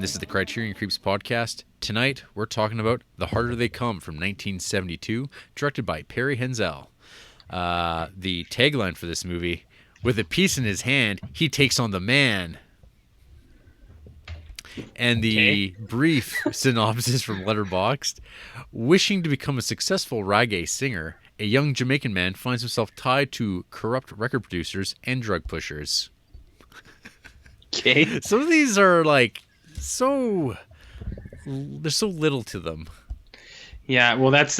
and this is the Criterion Creeps podcast. Tonight, we're talking about The Harder They Come from 1972, directed by Perry Henzell. The tagline for this movie, with a piece in his hand, he takes on the man. And the brief synopsis from Letterboxd, wishing to become a successful reggae singer, a young Jamaican man finds himself tied to corrupt record producers and drug pushers. Okay. Some of these are like there's so little to them. Yeah, well, that's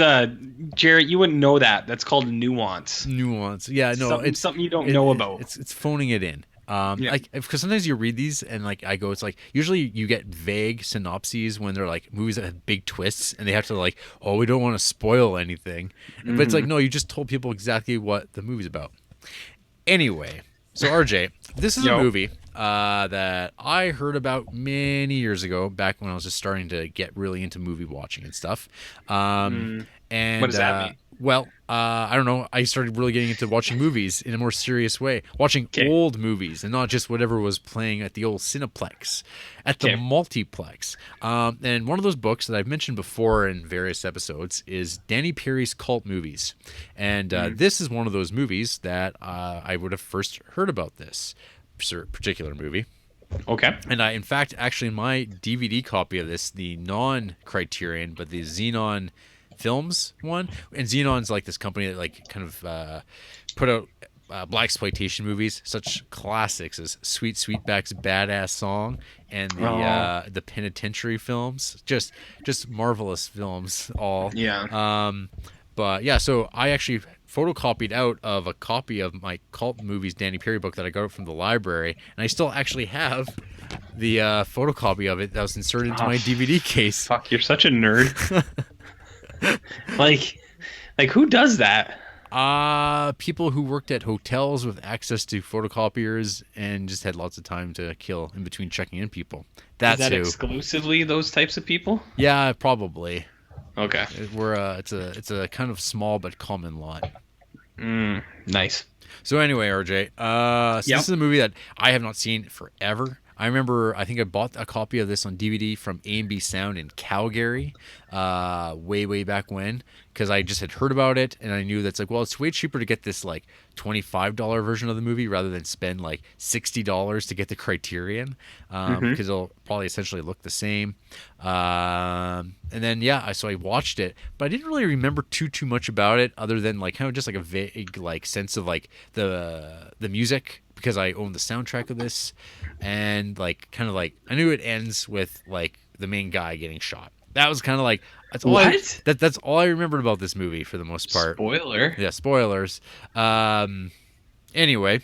Jarrett. You wouldn't know that. That's called nuance. Nuance. Yeah, no, it's something you don't know about. It's phoning it in. Yeah. Because sometimes you read these and like I go, it's like usually you get vague synopses when they're like movies that have big twists and they have to like, oh, we don't want to spoil anything. But it's like, no, you just told people exactly what the movie's about. Anyway, so RJ, this is a movie that I heard about many years ago, back when I was just starting to get really into movie watching and stuff. And what does that mean? Well, I don't know. I started really getting into watching movies in a more serious way, watching old movies and not just whatever was playing at the old Cineplex, at the multiplex. And one of those books that I've mentioned before in various episodes is Danny Peary's Cult Movies. And this is one of those movies that I would have first heard about this particular movie. Okay. And I, in fact, actually, my DVD copy of this, the non-Criterion, but the Xenon Films one, and Xenon's like this company that like kind of put out blaxploitation movies, such classics as Sweet Sweetback's Badass Song and the Penitentiary films, just marvelous films all. Yeah. But yeah, so I actually photocopied out of a copy of my Cult Movies Danny Peary book that I got from the library, and I still actually have the photocopy of it that was inserted into my DVD case. Fuck, you're such a nerd. like who does that? People who worked at hotels with access to photocopiers and just had lots of time to kill in between checking in people. That's Is that who. Exclusively those types of people? Yeah, probably. Okay. It's a kind of small but common lot. Nice. So anyway, RJ, this is a movie that I have not seen forever. I remember, I think I bought a copy of this on DVD from A&B Sound in Calgary way back when, because I just had heard about it, and I knew that's like, well, it's way cheaper to get this like $25 version of the movie rather than spend like $60 to get the Criterion, because it'll probably essentially look the same. And then, so I watched it, but I didn't really remember too much about it other than like kind of just like a vague like sense of like the music, because I own the soundtrack of this, and like kind of like I knew it ends with like the main guy getting shot. That was kind of like that's all. That's all I remembered about this movie for the most part. Spoiler. Yeah, spoilers. Anyway,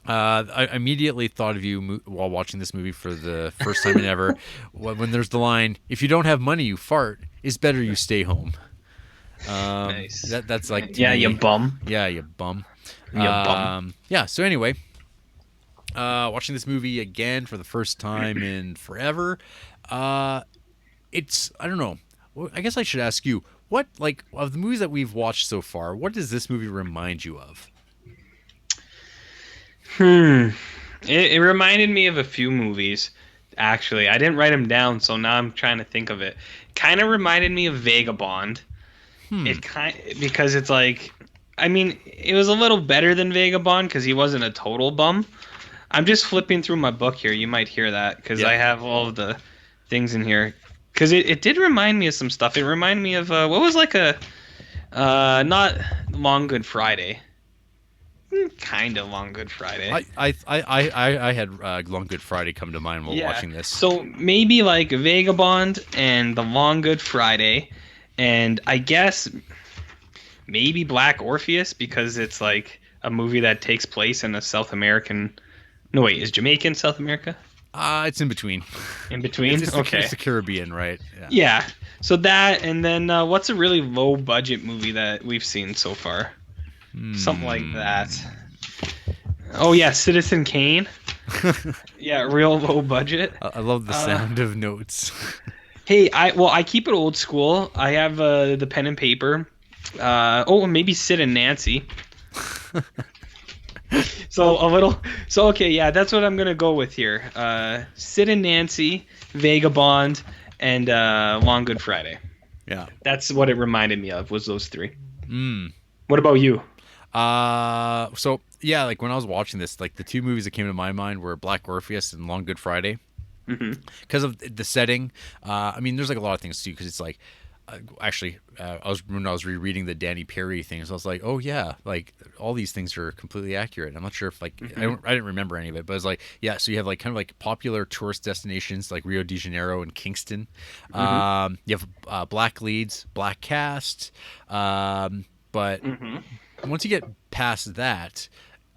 I immediately thought of you while watching this movie for the first time ever. When there's the line, "If you don't have money, you fart. It's better you stay home." Nice. That's like you bum. Yeah, you bum. You bum. Yeah. So anyway, watching this movie again for the first time in forever. It's, I don't know. I guess I should ask you, what, like, of the movies that we've watched so far, what does this movie remind you of? It reminded me of a few movies, actually. I didn't write them down, so now I'm trying to think of it. Kind of reminded me of Vagabond. Because it's like, I mean, it was a little better than Vagabond because he wasn't a total bum. I'm just flipping through my book here. You might hear that because I have all of the things in here. Because it did remind me of some stuff. It reminded me of what was like a not Long Good Friday, kind of Long Good Friday. I had Long Good Friday come to mind while watching this. So maybe like Vagabond and the Long Good Friday, and I guess maybe Black Orpheus because it's like a movie that takes place in a South American. No wait, is Jamaica in South America? It's in between. In between? It's the Caribbean, right? Yeah. So that, and then what's a really low budget movie that we've seen so far? Something like that. Oh yeah, Citizen Kane. Yeah, real low budget. I love the sound of notes. Hey, I keep it old school. I have the pen and paper. Maybe Sid and Nancy. So a little. So okay, yeah, that's what I'm gonna go with here. Sid and Nancy, Vagabond, and Long Good Friday. Yeah. That's what it reminded me of. Was those three? Mm. What about you? So yeah, like when I was watching this, like the two movies that came to my mind were Black Orpheus and Long Good Friday. Mm-hmm. Because of the setting. I mean, there's like a lot of things too. Because it's like, when I was rereading the Danny Perry things, I was like, oh yeah, like all these things are completely accurate. I'm not sure if like Mm-hmm. I didn't remember any of it, but it's like yeah. So you have like kind of like popular tourist destinations like Rio de Janeiro and Kingston. Mm-hmm. You have black leads, black cast, but Mm-hmm. once you get past that,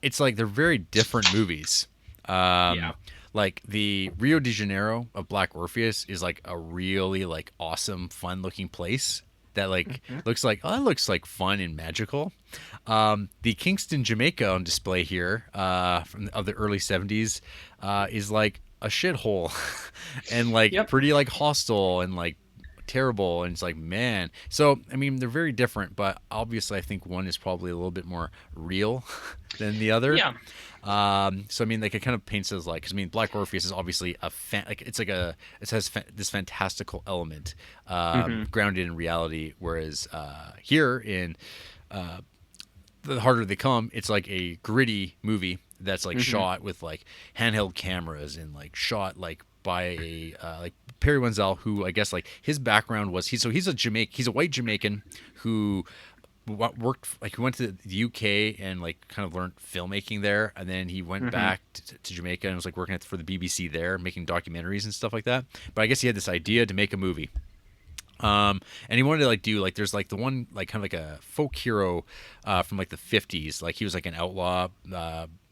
it's like they're very different movies. Um, Yeah. like the Rio de Janeiro of Black Orpheus is like a really like awesome, fun looking place that like Mm-hmm. looks like oh, that looks like fun and magical. The Kingston, Jamaica on display here from of the early '70s is like a shithole and like Yep. pretty like hostile and like terrible, and it's like man, so I mean they're very different, but obviously I think one is probably a little bit more real than the other. Yeah. So I mean like it kind of paints as like, because I mean Black Orpheus is obviously like it's like it has this fantastical element Mm-hmm. grounded in reality, whereas here in The Harder They Come, it's like a gritty movie that's like Mm-hmm. shot with like handheld cameras and like shot like by a like Perry Wenzel, who I guess like his background was he's a white Jamaican who worked like he went to the UK and like kind of learned filmmaking there, and then he went Mm-hmm. back to Jamaica and was like working for the BBC there, making documentaries and stuff like that. But I guess he had this idea to make a movie. And he wanted to like do like there's like the one like kind of like a folk hero from like the 50s, like he was like an outlaw.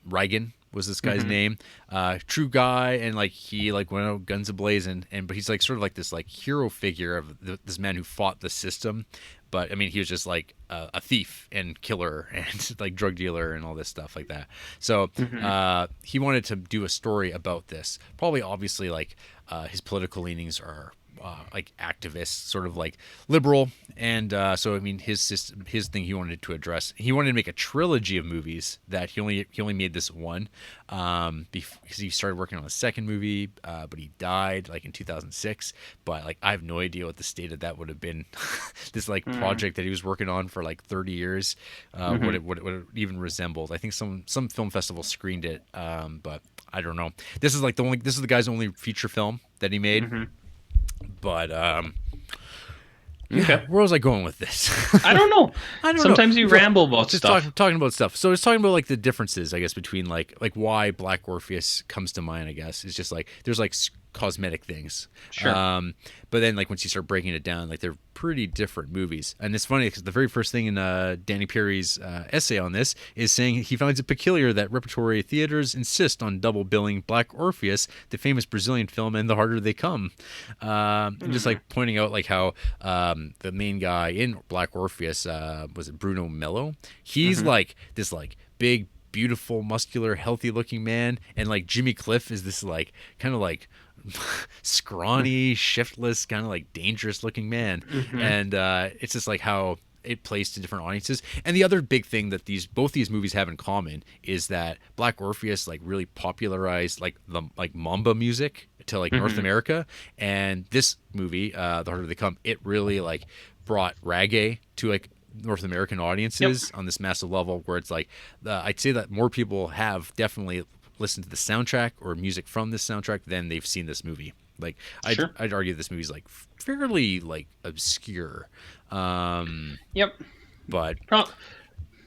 Reagan was this guy's Mm-hmm. name, true guy, and like he like went out guns ablazing, and but he's like sort of like this like hero figure of this man who fought the system, but I mean he was just like a thief and killer and like drug dealer and all this stuff like that. So Mm-hmm. he wanted to do a story about this, probably obviously like his political leanings are like activist, sort of like liberal, and so I mean his thing he wanted to address. He wanted to make a trilogy of movies that he only made this one, because he started working on a second movie, but he died like in 2006. But like I have no idea what the state of that would have been. This like project that he was working on for like 30 years, Mm-hmm. what it even resembled. I think some film festival screened it, but I don't know. This is the guy's only feature film that he made. Mm-hmm. But Okay. where was I going with this? I don't know. I don't Sometimes know. you ramble about Just stuff. talking about stuff. So it's talking about like the differences, I guess, between like why Black Orpheus comes to mind. I guess it's just like there's like cosmetic things. Sure. But then like once you start breaking it down, like they're pretty different movies. And it's funny because the very first thing in Danny Perry's essay on this is saying he finds it peculiar that repertory theaters insist on double billing Black Orpheus, the famous Brazilian film, and The Harder They Come. And just like pointing out like how the main guy in Black Orpheus, was it Bruno Mello? He's like this like big, beautiful, muscular, healthy looking man, and like Jimmy Cliff is this like kind of like scrawny, shiftless, kind of like dangerous looking man. And it's just like how it plays to different audiences. And the other big thing that both these movies have in common is that Black Orpheus like really popularized like the like Mamba music to like North America, and this movie, The Harder They Come, it really like brought reggae to like North American audiences on this massive level, where it's like I'd say that more people have definitely listened to the soundtrack or music from this soundtrack than they've seen this movie. Like Sure. I'd argue this movie's like fairly like obscure, Yep. but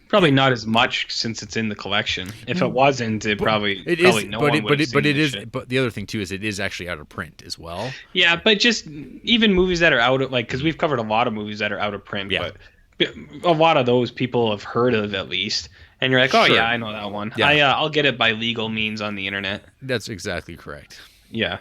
Probably not as much since it's in the collection. If it wasn't, it probably is. no But one would have seen it this is. shit. But the other thing too is it is actually out of print as well. Yeah, but just even movies that are out of like, because we've covered a lot of movies that are out of print, Yeah. but a lot of those people have heard of at least, and you're like, oh Sure. yeah, I know that one. Yeah. I'll get it by legal means on the internet. That's exactly correct. Yeah.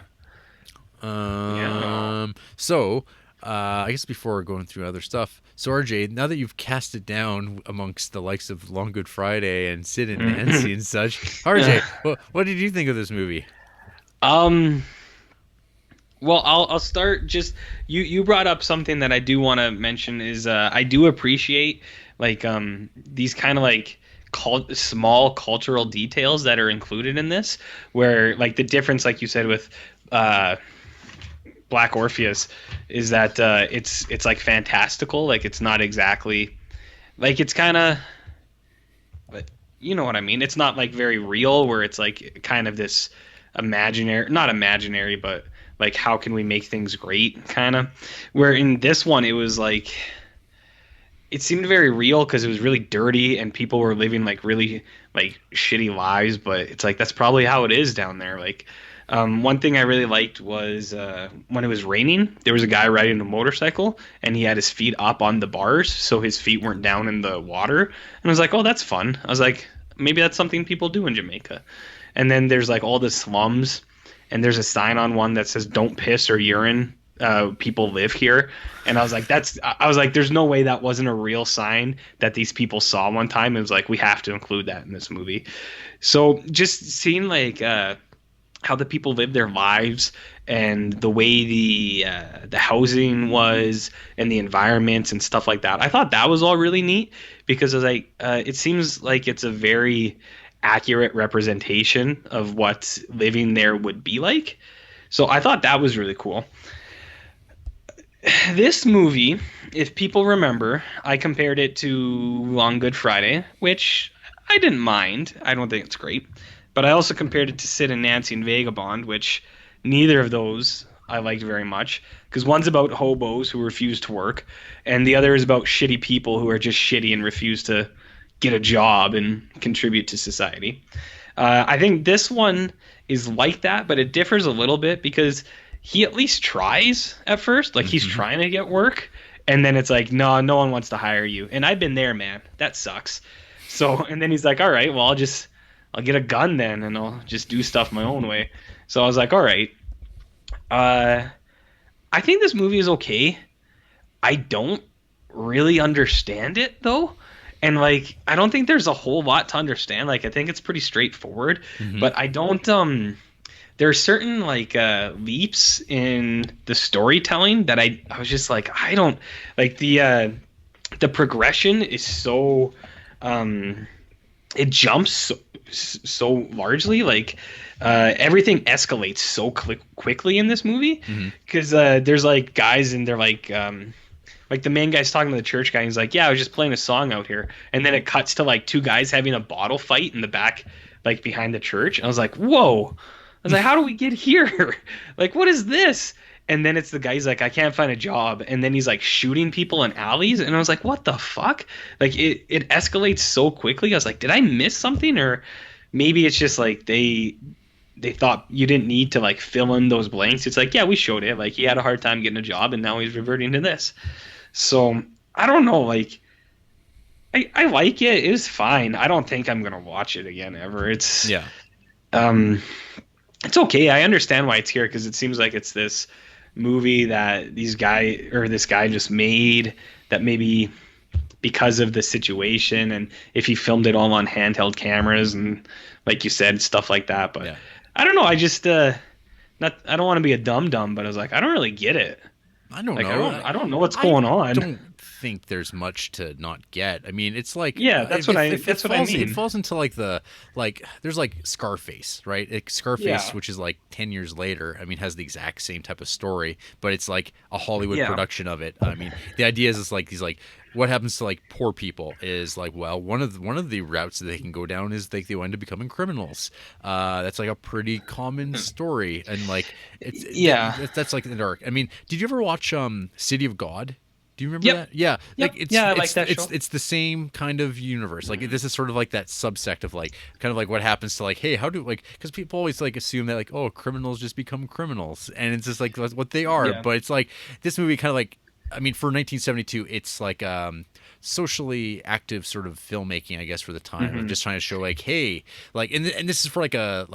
So, I guess before going through other stuff, so RJ, now that you've cast it down amongst the likes of Long Good Friday and Sid and Nancy and such, RJ, what did you think of this movie? Well, I'll start. Just you brought up something that I do want to mention is I do appreciate like these kind of like small cultural details that are included in this, where like the difference, like you said, with uh, Black Orpheus, is that it's like fantastical. Like it's not exactly like it's kind of, but you know what I mean. It's not like very real, where it's like kind of this imaginary, not imaginary, but like how can we make things great kind of. Where in this one, it was like it seemed very real because it was really dirty and people were living like really like shitty lives, but it's like that's probably how it is down there. Like one thing I really liked was when it was raining, there was a guy riding a motorcycle and he had his feet up on the bars so his feet weren't down in the water. And I was like, oh, that's fun. I was like, maybe that's something people do in Jamaica. And then there's like all the slums, and there's a sign on one that says "Don't piss or urine. People live here." And I was like, there's no way that wasn't a real sign that these people saw one time. It was like, we have to include that in this movie. So just seeing like how the people live their lives and the way the housing was and the environments and stuff like that, I thought that was all really neat because I was like, it seems like it's a very accurate representation of what living there would be like. So I thought that was really cool. This movie, if people remember, I compared it to On Good Friday, which I didn't mind. I don't think it's great. But I also compared it to Sid and Nancy and Vagabond, which neither of those I liked very much. Because one's about hobos who refuse to work, and the other is about shitty people who are just shitty and refuse to get a job and contribute to society. I think this one is like that, but it differs a little bit because he at least tries at first. Like he's trying to get work, and then it's like, no, no one wants to hire you. And I've been there, man. That sucks. So, and then he's like, all right, well, I'll get a gun then, and I'll just do stuff my own way. So I was like, all right. I think this movie is okay. I don't really understand it though. And like I don't think there's a whole lot to understand. Like I think it's pretty straightforward, but I don't there are certain like leaps in the storytelling that I was just like I don't like the progression is so it jumps so largely like everything escalates so quickly in this movie because there's like guys and they're like the main guy's talking to the church guy and he's like, yeah, I was just playing a song out here, and then it cuts to like two guys having a bottle fight in the back like behind the church, and I was like, whoa. I was like, how do we get here? Like, what is this? And then it's the guy, he's like, I can't find a job. And then he's like shooting people in alleys. And I was like, what the fuck? Like it escalates so quickly. I was like, did I miss something? Or maybe it's just like they thought you didn't need to like fill in those blanks. It's like, yeah, we showed it. Like he had a hard time getting a job and now he's reverting to this. So I don't know. Like I like it. It was fine. I don't think I'm going to watch it again ever. It's it's okay. I understand why it's here because it seems like it's this movie that this guy just made that maybe because of the situation and if he filmed it all on handheld cameras and like you said stuff like that. But I don't know. I just I don't want to be a dum-dum, but I was like I don't really get it. I don't know. I don't know what's going on. I don't think there's much to not get. I mean, it's like that's what I mean. It falls into like there's like Scarface, right? Scarface, which is like 10 years later. I mean, has the exact same type of story, but it's like a Hollywood production of it. I mean, the idea is it's like these like what happens to like poor people is like, well, one of the routes that they can go down is they wind up becoming criminals. That's like a pretty common story, and like that's like the dark. I mean, did you ever watch City of God? Do you remember that? Yeah. Like I like that show. It's the same kind of universe. Like this is sort of like that subsect of like kind of like what happens to like, hey, how do like because people always like assume that like, oh, criminals just become criminals, and it's just like what they are. But it's like this movie kind of like, I mean, for 1972, it's like socially active sort of filmmaking, I guess, for the time. Like just trying to show like, hey, like, and this is for like a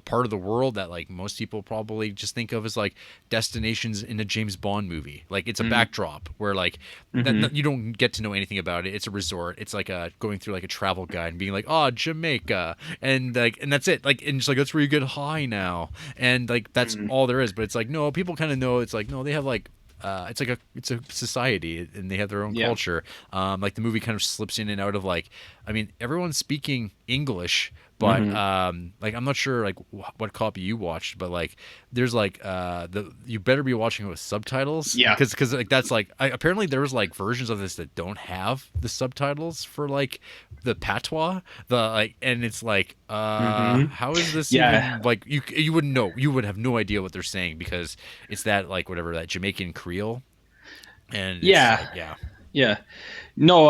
part of the world that like most people probably just think of as like destinations in a James Bond movie. Like it's a backdrop where like that, you don't get to know anything about it. It's a resort. It's like going through like a travel guide and being like, oh, Jamaica, and that's it. Like and just like that's where you get high now, and like that's all there is. But it's like no, people kind of know. It's like no, they have like it's a society, and they have their own Yeah. culture. Like the movie kind of slips in and out of like, I mean, everyone's speaking English, but Mm-hmm. like I'm not sure like what copy you watched, but like there's like the you better be watching it with subtitles Yeah. because like that's like apparently there was like versions of this that don't have the subtitles for like the patois, the like, and it's like Mm-hmm. how is this Yeah. even like you wouldn't know, you would have no idea what they're saying because it's that like whatever that Jamaican Creole, and it's Yeah. like yeah. Yeah. No,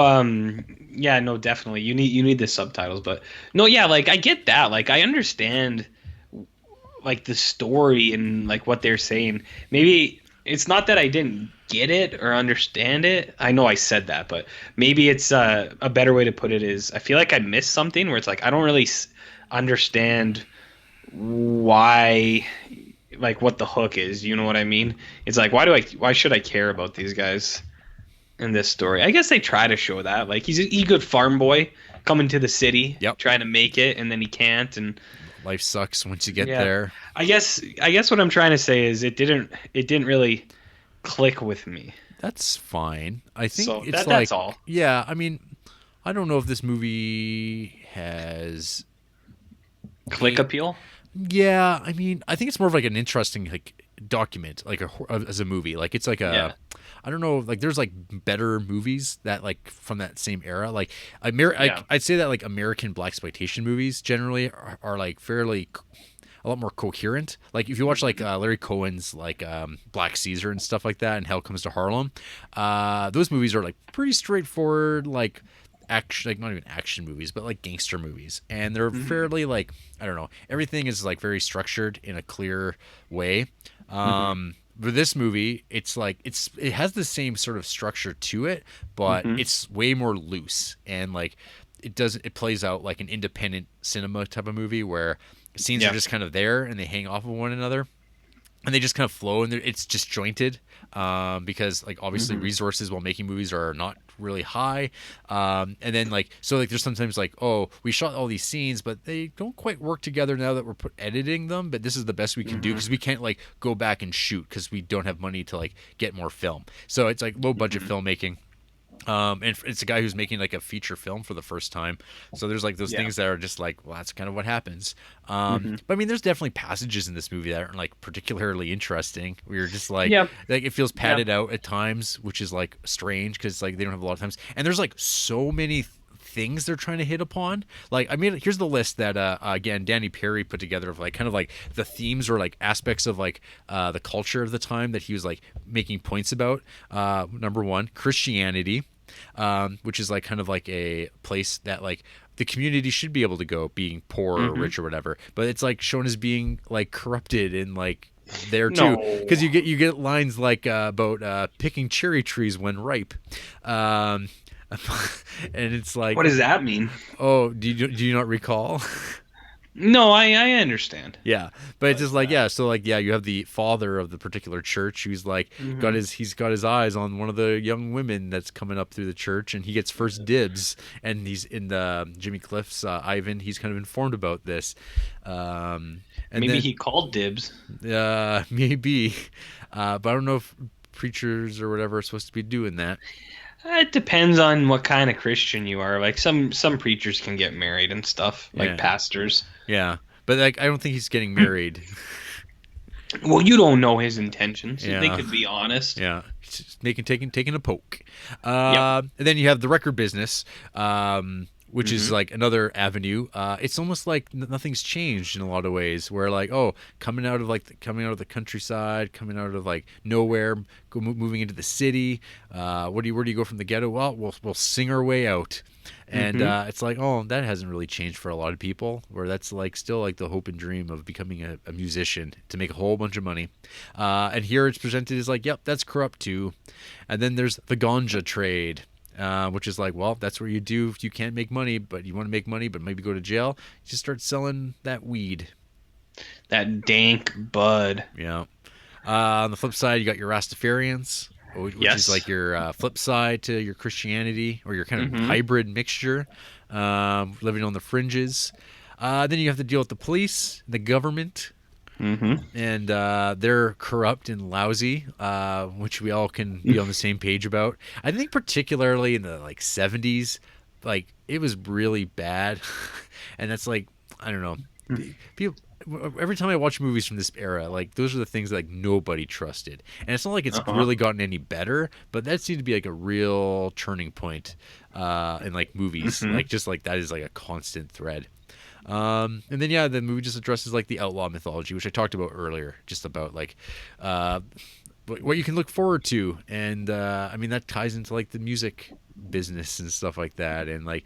yeah, no, definitely. You need the subtitles, but no, yeah, like I get that. Like I understand like the story and like what they're saying. Maybe it's not that I didn't get it or understand it. I know I said that, but maybe it's a better way to put it is I feel like I missed something where it's like I don't really understand why like what the hook is. You know what I mean? It's like why should I care about these guys in this story? I guess they try to show that like he's a good farm boy coming to the city Yep. trying to make it and then he can't and Life sucks once you get yeah. there. I guess what I'm trying to say is it didn't really click with me. That's fine. I think So it's that's like all. yeah, I mean I don't know if this movie has Click appeal? yeah, I mean, I think it's more of like an interesting like document, like as a movie. Like it's like Yeah. I don't know, like there's like better movies that like from that same era. Like Yeah. I'd say that like American blaxploitation movies generally are like fairly a lot more coherent. Like if you watch like Larry Cohen's like Black Caesar and stuff like that, and Hell Comes to Harlem, those movies are like pretty straightforward, like action, like not even action movies, but like gangster movies, and they're Hmm. fairly like I don't know, everything is like very structured in a clear way. Hmm. But this movie, it's like it has the same sort of structure to it, but Hmm. it's way more loose and like it plays out like an independent cinema type of movie where scenes are Yeah. just kind of there and they hang off of one another and they just kind of flow and it's disjointed because like obviously Hmm. resources while making movies are not really high and then like so like there's sometimes like oh we shot all these scenes but they don't quite work together now that we're editing them, but this is the best we can do Hmm. because we can't like go back and shoot because we don't have money to like get more film, so it's like low budget Hmm. filmmaking. And it's a guy who's making like a feature film for the first time. So there's like those Yeah. things that are just like, well, that's kind of what happens. Hmm. But I mean, there's definitely passages in this movie that aren't like particularly interesting. We are just Yeah. like it feels Yeah. padded out at times, which is like strange because like they don't have a lot of times. And there's like so many things they're trying to hit upon. Like, I mean, here's the list that again Danny Perry put together of like kind of like the themes or like aspects of like the culture of the time that he was like making points about. Number one, Christianity, which is like kind of like a place that like the community should be able to go, being poor or Hmm. rich or whatever. But it's like shown as being like corrupted and like there too, No. because you get lines like about picking cherry trees when ripe, um, and it's like, What does that mean? oh, do you not recall? No, I understand. Yeah, but it's But just like yeah, so like yeah, you have the father of the particular church who's like hmm. he's got his eyes on one of the young women that's coming up through the church, and he gets first dibs, and he's in the Jimmy Cliff's Ivan. He's kind of informed about this, and Maybe then he called dibs. maybe, but I don't know if preachers or whatever are supposed to be doing that. It depends on what kind of Christian you are. Like some preachers can get married and stuff, like Yeah, pastors. yeah, but like I don't think he's getting married. Well, you don't know his intentions. They Yeah. could be honest. Yeah, it's just taking a poke. Yep. And then you have the record business, which is Hmm. like another avenue. It's almost like nothing's changed in a lot of ways. Where like, oh, coming out of the countryside, coming out of like nowhere, moving into the city. Where do you go from the ghetto? Well, we'll sing our way out. And Hmm. it's like, oh, that hasn't really changed for a lot of people. Where that's like still like the hope and dream of becoming a musician to make a whole bunch of money. And here it's presented as like, yep, that's corrupt too. And then there's the ganja trade, which is like, well, that's where you do if you can't make money, but you want to make money, but maybe go to jail. You just start selling that weed. That dank bud. Yeah. On the flip side, you got your Rastafarians, which is Yes. like your flip side to your Christianity or your kind of Hmm. hybrid mixture, living on the fringes. Then you have to deal with the police, the government. and they're corrupt and lousy, which we all can be on the same page about. I think particularly in the like 70s, like it was really bad, and that's like I don't know. People, every time I watch movies from this era, like those are the things that, like nobody trusted, and it's not like it's really gotten any better, but that seemed to be like a real turning point in like movies, like just like that is like a constant thread. And then yeah, the movie just addresses like the outlaw mythology, which I talked about earlier, just about like what you can look forward to, and I mean that ties into like the music business and stuff like that, and like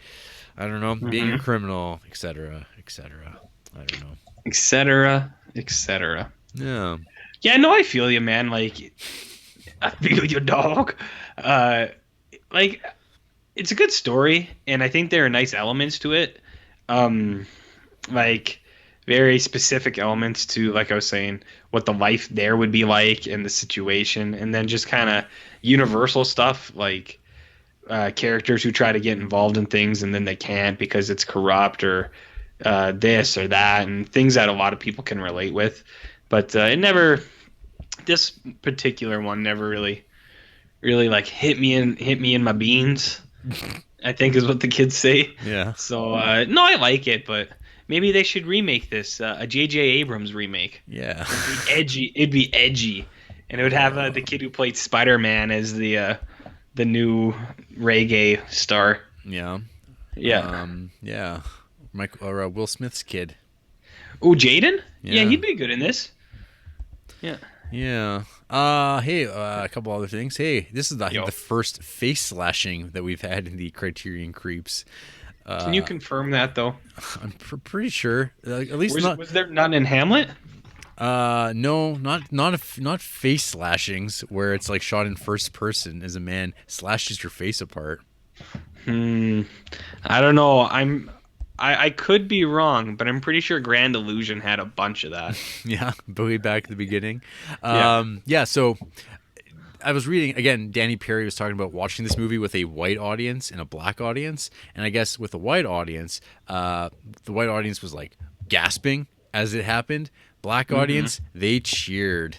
I don't know, being a criminal, etc., etc. I don't know, etc., etc. Yeah. Yeah, no, I feel you, man. Like, I feel your dog. Like, it's a good story, and I think there are nice elements to it. Like very specific elements to, like I was saying, what the life there would be like and the situation, and then just kind of universal stuff like characters who try to get involved in things and then they can't because it's corrupt or this or that, and things that a lot of people can relate with. But it never, this particular one never really like hit me in my beans, I think is what the kids say. Yeah. So no, I like it, but maybe they should remake this, a J.J. Abrams remake. Yeah. It'd be edgy, and it would have the kid who played Spider-Man as the new reggae star. Yeah. Yeah. Yeah. Will Smith's kid. Oh, Jaden? Yeah. Yeah, he'd be good in this. Yeah. Yeah. Hey, a couple other things. Hey, this is I think the first face slashing that we've had in the Criterion Creeps. Can you confirm that though? I'm pretty sure. At least was there none in Hamlet? No, not face slashings where it's like shot in first person as a man slashes your face apart. I don't know. I could be wrong, but I'm pretty sure Grand Illusion had a bunch of that. Yeah, way back at the beginning. Yeah, so I was reading, again, Danny Perry was talking about watching this movie with a white audience and a black audience. And I guess with the white audience was like gasping as it happened. Black audience, they cheered.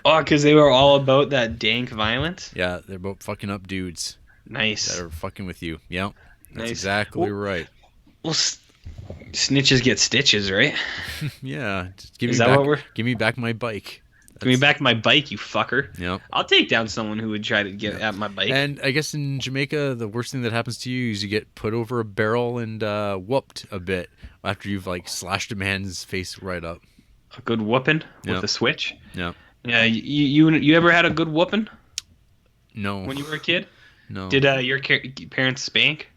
Oh, because they were all about that dank violence? Yeah, they're about fucking up dudes. Nice. That are fucking with you. Yeah, that's nice. exactly right. Well, snitches get stitches, right? Yeah. Just give me back my bike. Give me back my bike, you fucker. Yep. I'll take down someone who would try to get at my bike. And I guess in Jamaica, the worst thing that happens to you is you get put over a barrel and whooped a bit after you've like slashed a man's face right up. A good whooping with the switch? Yeah. Yeah, you ever had a good whooping? No. When you were a kid? No. Did your parents spank?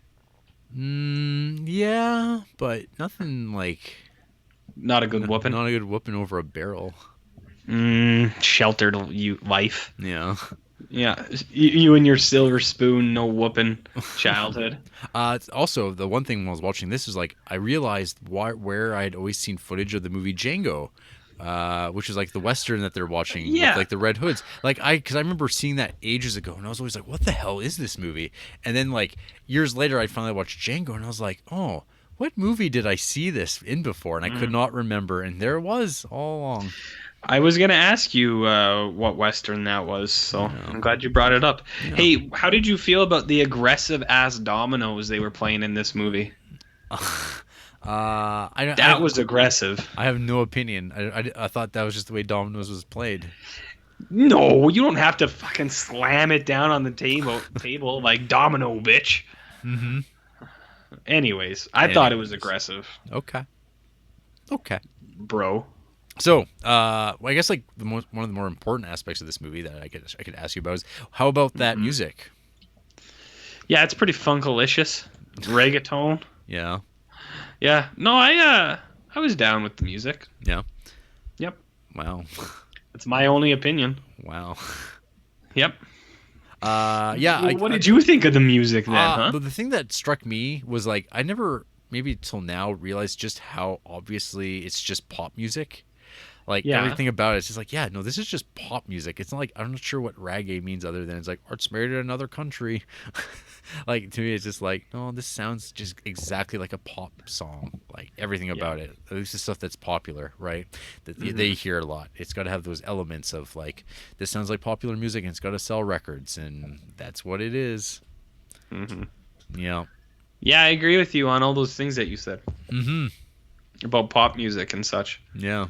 Yeah, but nothing like... Not a good whooping? Not a good whooping over a barrel. Sheltered life. Yeah. Yeah, you and your silver spoon, no whooping childhood. Also, the one thing when I was watching this is like I realized where I had always seen footage of the movie Django, which is like the western that they're watching with like the red hoods. Like because I remember seeing that ages ago, and I was always like, "What the hell is this movie?" And then like years later, I finally watched Django, and I was like, "Oh, what movie did I see this in before?" And I could not remember, and there it was all along. I was going to ask you what Western that was, so I'm glad you brought it up. Yeah. Hey, how did you feel about the aggressive-ass dominoes they were playing in this movie? That was aggressive. I have no opinion. I thought that was just the way dominoes was played. No, you don't have to fucking slam it down on the table like domino, bitch. Mm-hmm. Anyways, I thought it was aggressive. Okay. Bro. So, I guess like one of the more important aspects of this movie that I could ask you about is how about that music? Yeah, it's pretty funkalicious, reggaeton. Yeah. No, I was down with the music. Yeah. Yep. Wow. It's my only opinion. Wow. Yep. Yeah. Well, what did you think of the music then? Huh? But the thing that struck me was like I never maybe till now realized just how obviously it's just pop music. Like Yeah. everything about it's just like, yeah, no, this is just pop music. It's not like I'm not sure what reggae means other than it's like art's made in another country. Like to me, it's just like, no, this sounds just exactly like a pop song. Like everything Yeah. about it, at least the stuff that's popular, right? That Mm-hmm. they hear a lot. It's got to have those elements of like, this sounds like popular music, and it's got to sell records, and that's what it is. Mm-hmm. Yeah. Yeah, I agree with you on all those things that you said Mm-hmm. about pop music and such. Yeah.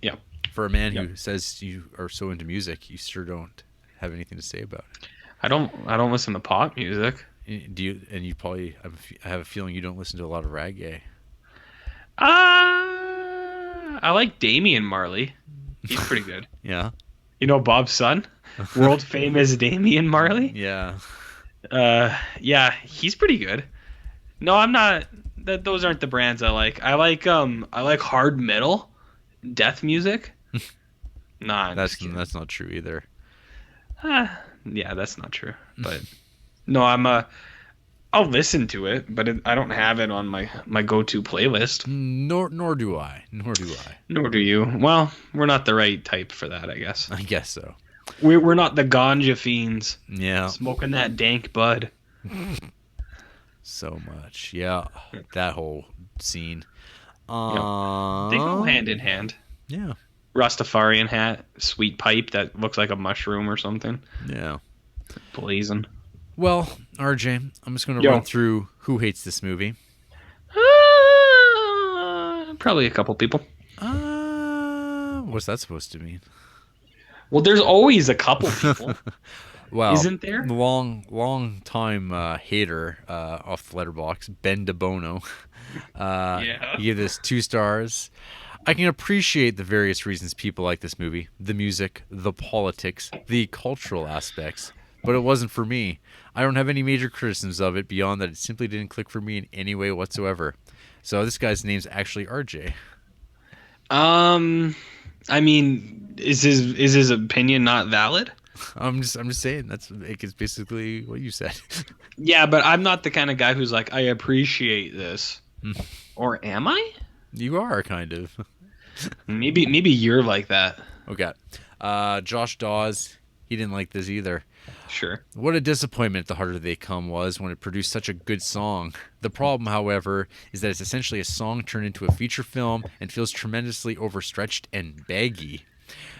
Yeah. For a man Yep. who says you are so into music, you sure don't have anything to say about it. I don't listen to pop music. Do you? And you probably I have a feeling you don't listen to a lot of reggae. I like Damian Marley. He's pretty good. Yeah. You know Bob's son? World famous Damian Marley? Yeah. Yeah, he's pretty good. No, I'm not those aren't the brands I like. I like hard metal, death music. Nah, I'm just kidding. That's not true either. Yeah, that's not true. But no, I'll listen to it, but I don't have it on my go-to playlist. Nor do I. Nor do I. Nor do you. Well, we're not the right type for that, I guess. I guess so. We're not the ganja fiends Yeah. smoking that dank bud. So much. Yeah. That whole scene. They go hand in hand. Yeah. Rastafarian hat, sweet pipe that looks like a mushroom or something. Yeah. Blazing. Well, RJ, I'm just going to Yo. run through who hates this movie. Probably a couple people. What's that supposed to mean? Well, there's always a couple people. Well, Isn't there? long time hater off the letterbox, Ben DeBono. Yeah. He gave this 2 stars. I can appreciate the various reasons people like this movie, the music, the politics, the cultural aspects, but it wasn't for me. I don't have any major criticisms of it beyond that it simply didn't click for me in any way whatsoever. So this guy's name's actually RJ. I mean, is his opinion not valid? I'm just saying it's basically what you said. Yeah, but I'm not the kind of guy who's like, I appreciate this. Or am I? You are kind of. Maybe you're like that. Okay. Josh Dawes, he didn't like this either. Sure. What a disappointment The Harder They Come was when it produced such a good song. The problem, however, is that it's essentially a song turned into a feature film and feels tremendously overstretched and baggy.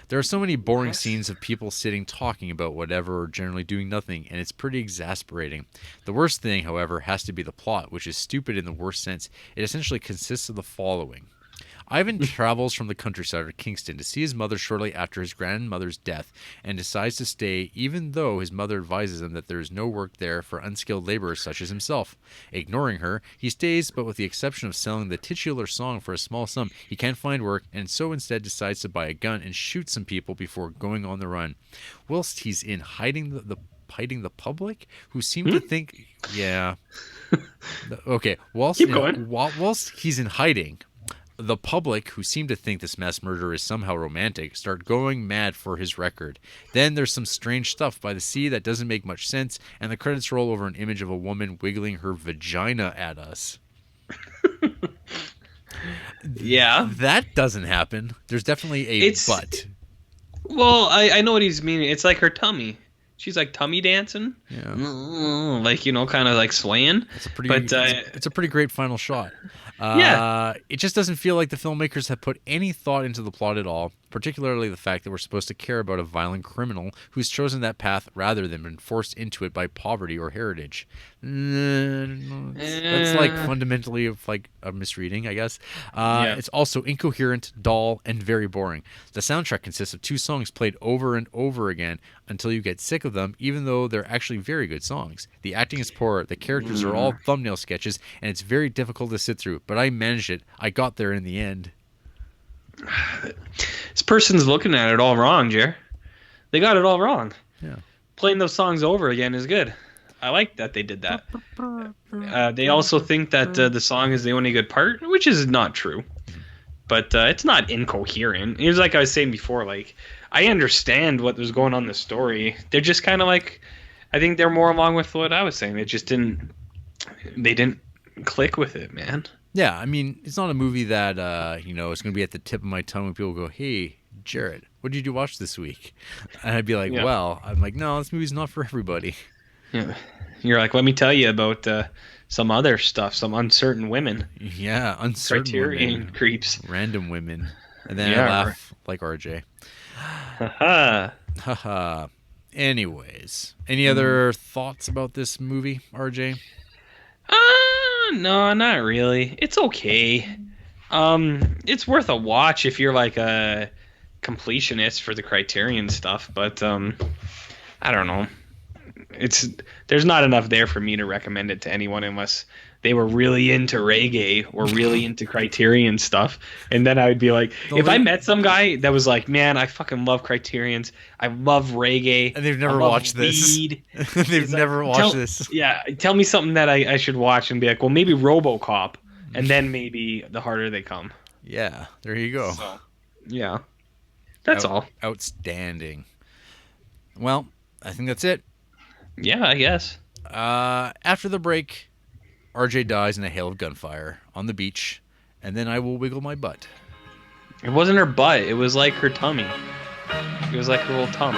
There are so many boring scenes of people sitting talking about whatever or generally doing nothing, and it's pretty exasperating. The worst thing, however, has to be the plot, which is stupid in the worst sense. It essentially consists of the following. Ivan travels from the countryside of Kingston to see his mother shortly after his grandmother's death and decides to stay even though his mother advises him that there is no work there for unskilled laborers such as himself. Ignoring her, he stays, but with the exception of selling the titular song for a small sum, he can't find work and so instead decides to buy a gun and shoot some people before going on the run. Whilst he's in hiding the public who seem to think okay, Keep going. whilst he's in hiding, the public, who seem to think this mass murderer is somehow romantic, start going mad for his record. Then there's some strange stuff by the sea that doesn't make much sense, and the credits roll over an image of a woman wiggling her vagina at us. Yeah. That doesn't happen. There's definitely a but. Well, I know what he's meaning. It's like her tummy. She's like tummy dancing. Yeah. Like, kind of like swaying. It's a pretty great final shot. Yeah. It just doesn't feel like the filmmakers have put any thought into the plot at all, particularly the fact that we're supposed to care about a violent criminal who's chosen that path rather than been forced into it by poverty or heritage. That's like fundamentally of like a misreading, I guess. It's also incoherent, dull, and very boring. The soundtrack consists of 2 songs played over and over again until you get sick of them, even though they're actually very good songs. The acting is poor, the characters are all thumbnail sketches, and it's very difficult to sit through, but I managed it. I got there in the end. This person's looking at it all wrong, Jer. They got it all wrong. Yeah. Playing those songs over again is good. I like that they did that. They also think that the song is the only good part, which is not true. But it's not incoherent. It was like I was saying before, like, I understand what was going on in the story. They're just kind of like, I think they're more along with what I was saying. They didn't click with it, man. Yeah, I mean, it's not a movie that it's going to be at the tip of my tongue when people go, "Hey, Jarrett, what did you watch this week?" And I'd be like, Yeah. "Well," I'm like, "No, this movie's not for everybody." Yeah. You're like, let me tell you about some other stuff, some uncertain women. Yeah, uncertain Criterion women, Creeps. random women, and then I Yeah. laugh like RJ. Haha. Haha. Anyways, any other thoughts about this movie, RJ? No, not really. It's okay. It's worth a watch if you're like a completionist for the Criterion stuff, but I don't know. It's there's not enough there for me to recommend it to anyone unless they were really into reggae or really into Criterion stuff. And then I would be like, if I met some guy that was like, man, I fucking love Criterions, I love reggae, And they've I never love watched weed. this. They've He's never like, watched this. Yeah, tell me something that I should watch and be like, well, maybe RoboCop, and then maybe The Harder They Come. Yeah, there you go. So, yeah, that's all. Outstanding. Well, I think that's it. Yeah, I guess. After the break, RJ dies in a hail of gunfire on the beach, and then I will wiggle my butt. It wasn't her butt. It was like her tummy. It was like her little tum.